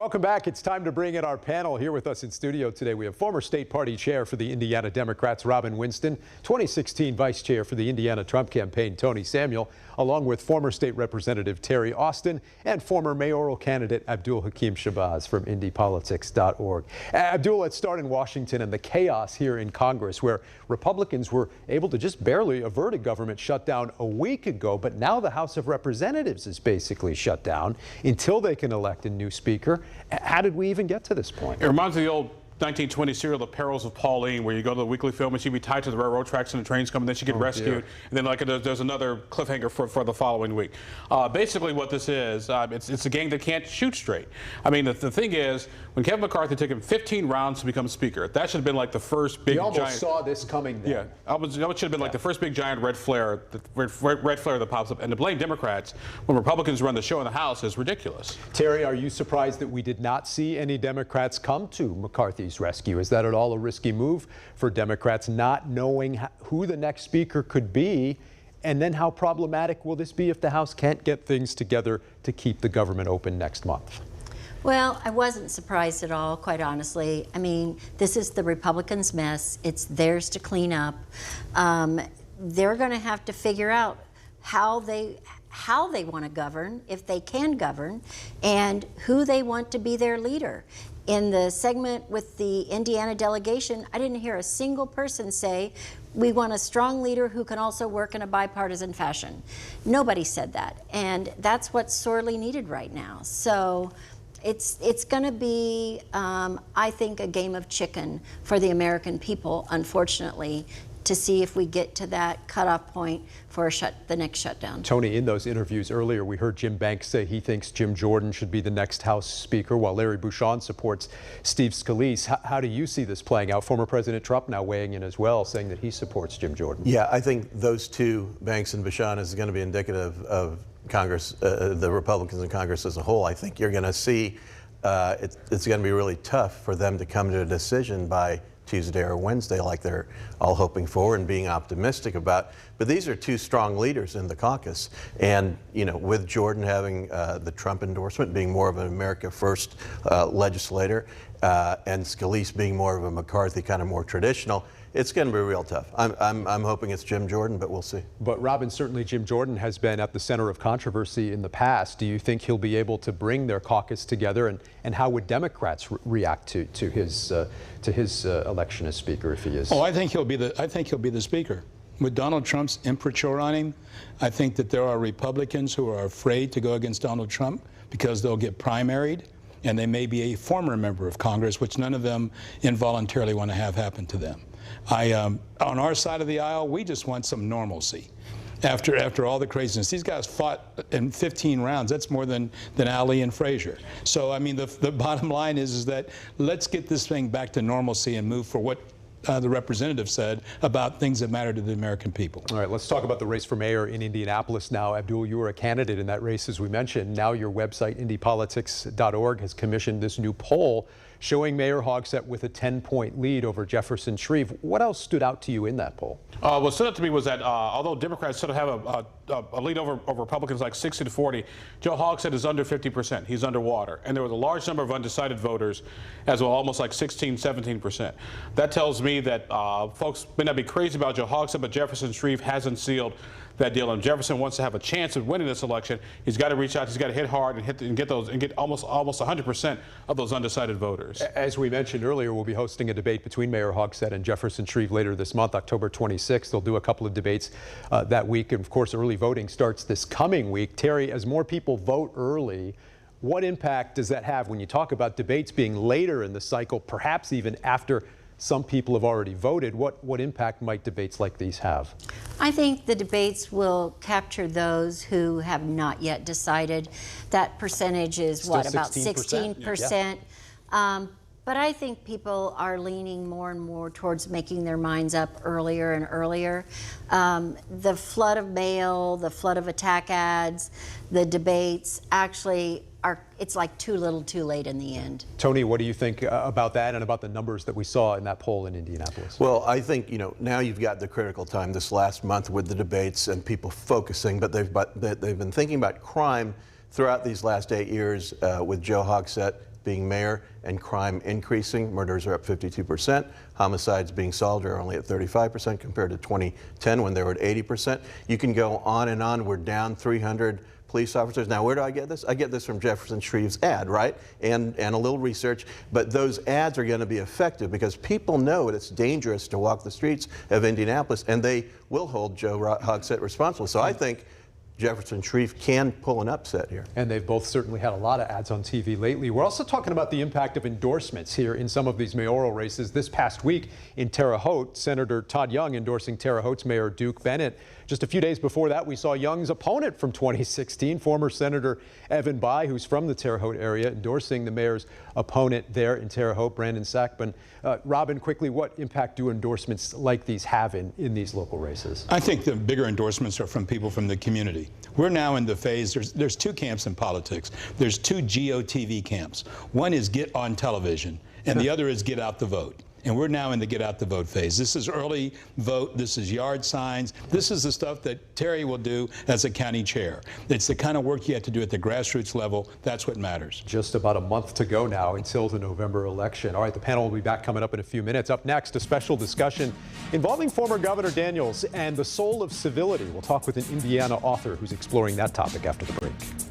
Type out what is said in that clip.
Welcome back. It's time to bring in our panel. Here with us in studio today, we have former state party chair for the Indiana Democrats, Robin Winston, 2016 vice chair for the Indiana Trump campaign, Tony Samuel, along with former state representative Terry Austin and former mayoral candidate Abdul Hakim Shabazz from IndyPolitics.org. Abdul, let's start in Washington and the chaos here in Congress, where Republicans were able to just barely avert a government shutdown a week ago, but now the House of Representatives is basically shut down until they can elect a new speaker. How did we even get to this point? It reminds me of the old 1920 serial, The Perils of Pauline, where you go to the weekly film and she'd be tied to the railroad tracks and the trains come, and then she'd get rescued. And then there's another cliffhanger for the following week. Basically what this is, it's a gang that can't shoot straight. I mean, the thing is, when Kevin McCarthy took him 15 rounds to become speaker, that should have been like the first big giant... You almost saw this coming then. Yeah, it should have been like the first big giant red flare that pops up. And to blame Democrats when Republicans run the show in the House is ridiculous. Terry, are you surprised that we did not see any Democrats come to McCarthy's rescue? Is that at all a risky move for Democrats, not knowing who the next speaker could be? And then how problematic will this be if the House can't get things together to keep the government open next month? Well, I wasn't surprised at all, quite honestly. I mean, this is the Republicans' mess. It's theirs to clean up. They're going to have to figure out how they want to govern, if they can govern, and who they want to be their leader. In the segment with the Indiana delegation, I didn't hear a single person say, we want a strong leader who can also work in a bipartisan fashion. Nobody said that, and that's what's sorely needed right now. So it's going to be, I think, a game of chicken for the American people, unfortunately, to see if we get to that cutoff point for the next shutdown. Tony, in those interviews earlier, we heard Jim Banks say he thinks Jim Jordan should be the next House Speaker, while Larry Bucshon supports Steve Scalise. How do you see this playing out? Former President Trump now weighing in as well, saying that he supports Jim Jordan. Yeah, I think those two, Banks and Bucshon, is going to be indicative of Congress, the Republicans in Congress as a whole. I think you're going to see it's going to be really tough for them to come to a decision by Tuesday or Wednesday like they're all hoping for and being optimistic about. But these are two strong leaders in the caucus. And, you know, with Jordan having the Trump endorsement, being more of an America First legislator, and Scalise being more of a McCarthy kind of more traditional, it's going to be real tough. I'm hoping it's Jim Jordan, but we'll see. But Robin, certainly Jim Jordan has been at the center of controversy in the past. Do you think he'll be able to bring their caucus together, and how would Democrats react to his election as speaker if he is? Oh, I think he'll be the speaker. With Donald Trump's imprimatur on him, I think that there are Republicans who are afraid to go against Donald Trump because they'll get primaried, and they may be a former member of Congress, which none of them involuntarily want to have happen to them. On our side of the aisle, we just want some normalcy. After all the craziness, these guys fought in 15 rounds. That's more than Ali and Frazier. So, I mean, the bottom line is that let's get this thing back to normalcy and move for what the representative said about things that matter to the American people. All right, let's talk about the race for mayor in Indianapolis now. Abdul, you were a candidate in that race, as we mentioned. Now your website, IndyPolitics.org, has commissioned this new poll showing Mayor Hogsett with a 10-point lead over Jefferson Shreve. What else stood out to you in that poll? What stood out to me was that although Democrats sort of have a lead over Republicans like 60-40, Joe Hogsett is under 50%. He's underwater. And there was a large number of undecided voters as well, almost like 16-17%. That tells me that folks may not be crazy about Joe Hogsett, but Jefferson Shreve hasn't sealed that deal. And Jefferson wants to have a chance of winning this election. He's got to reach out. He's got to hit hard and get almost 100% of those undecided voters. As we mentioned earlier, we'll be hosting a debate between Mayor Hogsett and Jefferson Shreve later this month, October 26th. They'll do a couple of debates that week. And of course, early voting starts this coming week. Terry, as more people vote early, what impact does that have when you talk about debates being later in the cycle, perhaps even after some people have already voted? What impact might debates like these have? I think the debates will capture those who have not yet decided. That percentage is Still what, about 16%? 16%. Yeah. But I think people are leaning more and more towards making their minds up earlier and earlier. The flood of mail, the flood of attack ads, the debates actually it's like too little too late in the end. Tony, what do you think about that and about the numbers that we saw in that poll in Indianapolis? Well, I think, you know, now you've got the critical time this last month with the debates and people focusing, but they've been thinking about crime throughout these last 8 years with Joe Hogsett being mayor and crime increasing. Murders are up 52%. Homicides being solved are only at 35% compared to 2010 when they were at 80%. You can go on and on. We're down 300 police officers. Now, where do I get this? I get this from Jefferson Shreve's ad, right? And a little research. But those ads are going to be effective because people know it's dangerous to walk the streets of Indianapolis, and they will hold Joe Hogsett responsible. So I think Jefferson Shreve can pull an upset here. And they've both certainly had a lot of ads on TV lately. We're also talking about the impact of endorsements here in some of these mayoral races. This past week in Terre Haute, Senator Todd Young endorsing Terre Haute's Mayor Duke Bennett. Just a few days before that, we saw Young's opponent from 2016, former Senator Evan Bayh, who's from the Terre Haute area, endorsing the mayor's opponent there in Terre Haute, Brandon Sackman. Robin, quickly, what impact do endorsements like these have in these local races? I think the bigger endorsements are from people from the community. We're now in the phase, there's two camps in politics. There's two GOTV camps. One is get on television, and the other is get out the vote. And we're now in the get out the vote phase. This is early vote. This is yard signs. This is the stuff that Terry will do as a county chair. It's the kind of work you have to do at the grassroots level. That's what matters. Just about a month to go now until the November election. All right, the panel will be back coming up in a few minutes. Up next, a special discussion involving former Governor Daniels and the soul of civility. We'll talk with an Indiana author who's exploring that topic after the break.